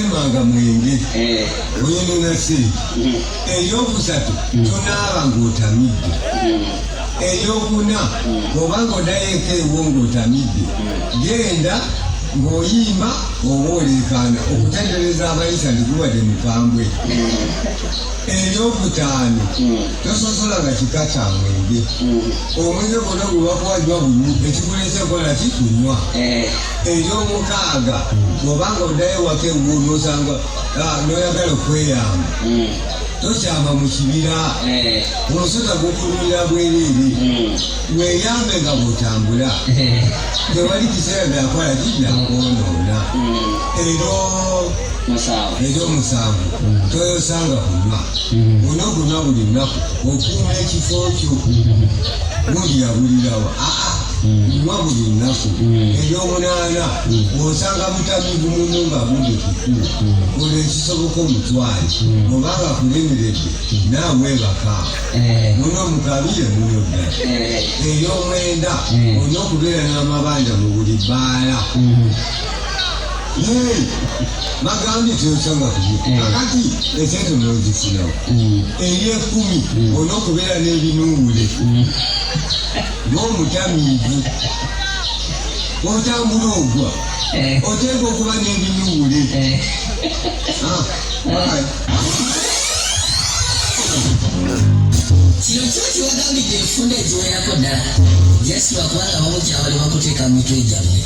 Semanga mwenge oyo nasi eyokusatu tonaaba ng'otamidde eyokuna obanga odayeko ewo ng'otamidde genda ng'oyimba oba oleekaana okutendereza abayisa ndikuwadde mukambwe eyokutaano tososola nga kika kya mwenge omwenge gona gwe bakuwajwa bulu ekikulese kola kikunywa ey'omukaaga obanga oddayo waka ewo nosanga noyagala okweyamba tokyama mu kibira omusota gukulumira bwereere weyambe nga bwotambula tewali kiseera byakola kibyakonoona ero omusanvu toyosanga kunywa olina okunywa buli lunaku okuuma ekifo kyo gulyabulirawa nywa buli lunaku eryomunaana osanga butamivu muno nga budde kuku olwo ekisoboka omutwale obanga kulemeredde naawe baka muno omukabire muno dda eryomwenda olina okubeera n'amabanja mu buli bbaala bagambye tyosanga kuyo akati esente nozifulawo eryekumi olina okubeera n'ebinuubule n'omutamiivu otambula ogwa oteeka okuba n'ebinuubule kino kiba kiwagambidde enfunda eziwerako ddala jasibwa kubanga bamukyawali bakuteeka mu mitwe gyammwe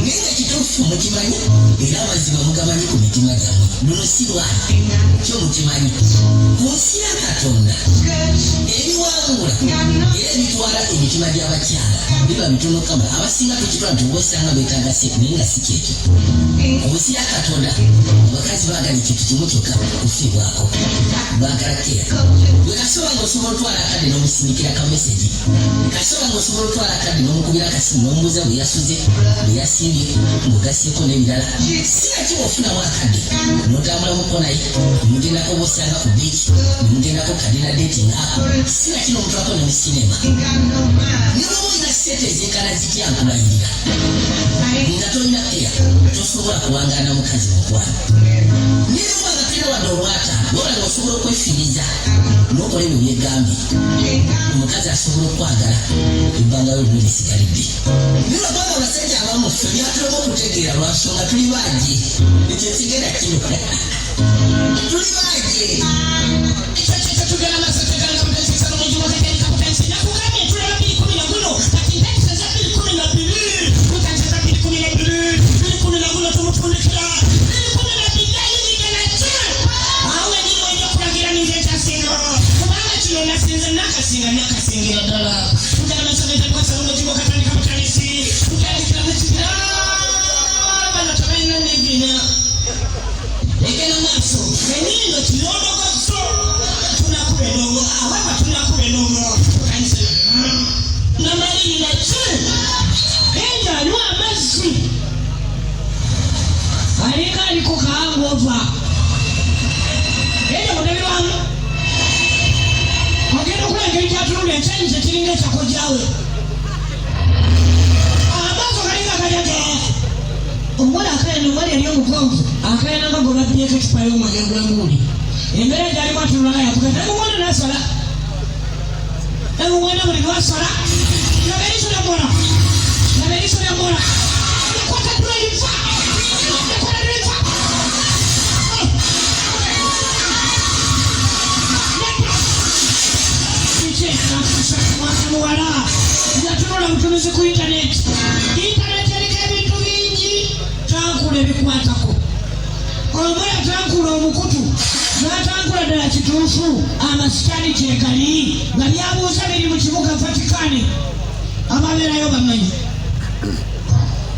naye nga kituufu mukimanyi era amazima mugamanyi ku mitima gyammwe luno si lwati kyo mukimanyi ku nsi ya Katonda ebiwangula era ebitwala emitima gy'abakyala biba bitono kama abasinga tukitwala nti obosanga beetaaga seku naye nga si kyekyo ku nsi ya Katonda abakazi baagala ekintu kimu kyokka kufiibwako baagala keera bwe kasoba ng'osobola otwala akadde n'omusindikira ka meseji kasoba ng'osobola otwala akadde n'omukubira akasimu n'omubuuza bwe yasuze bwe yasimbye ng'ogasseeko n'ebirala singa kiba ofunamu akadde n'otambula mu konaye nemugendako bosanga ku biiki nemugendako kadina deti ngaako singa kino omutwako ne mu sinema niba olina sente ezeekala zityankulayirira nga tolina keya tosobola kuwangaana mukazi mukwano niba obanga tolina wadde olwata bola ng'osobola okwefiiriza n'okola ebyo byegambye omukazi asobola okwagala ebbanga lyo lino lisigalidde niba obanga abasajja abamu ffe byatulema okutegeera lwansonga tuli baagi ekyo kigenda kino tuli baagi ekyo kyo tugenda maseteganga mutesisa n'omugimu tekeri kaputensi nakugambye tulaba 2010 kati ntekisa za 2012 mutansi za 2012 2010 tumutundikira 2012 ligenda ki awe niyo ojja kulagira ninze ekyasinga kubanga kino nasinze nakasingira ddala mutala masometa kwasa n'omugimu katandika mutanisi mutandikira mu kibira bano tabalina n'ebina egenda maaso enyindo kiyonogoso tunakuba enongo awaba tunakuba enongo tukanise namalirira ki enda anywa amazzi alinga aliko kahangova enda mudabirwamu ogenda okula engeri gyatunula ekyanyi kyekiringa ekyakojjawe amaaso galinga galyaga omuwala akayana omwali eri omugonvu akayana nga gobaddeko ekipa y'omwenge gw'enguuli embeera gyalimu atunulaga yakugenda emumwana nasola emumwana buli lwasola laba eriso lyambola laba eriso lyambola yakwata driva yakola driva mwaka muwala yatunula butunuzi ku intaneti eriko ebintu bingi tankula ebikwatako omuwala tankula omukutu n'atankula ddala kituufu amasikani kyegali nga byabuuza biri mu kibuga Vatikani ababeerayo bamanyi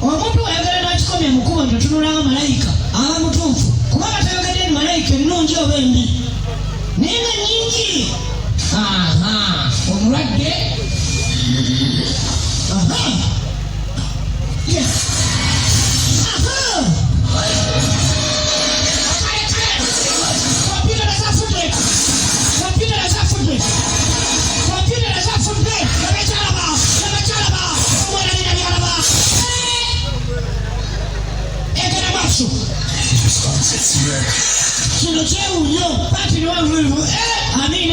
omuntu wayagala n'akikomya mukubo ntotunulanga malayika aba mutuufu kubanga tayogedde ni malayika ennungi oba embi naye nga nyingi omulwadde egera maaso kino kyewunyo patiri wange amina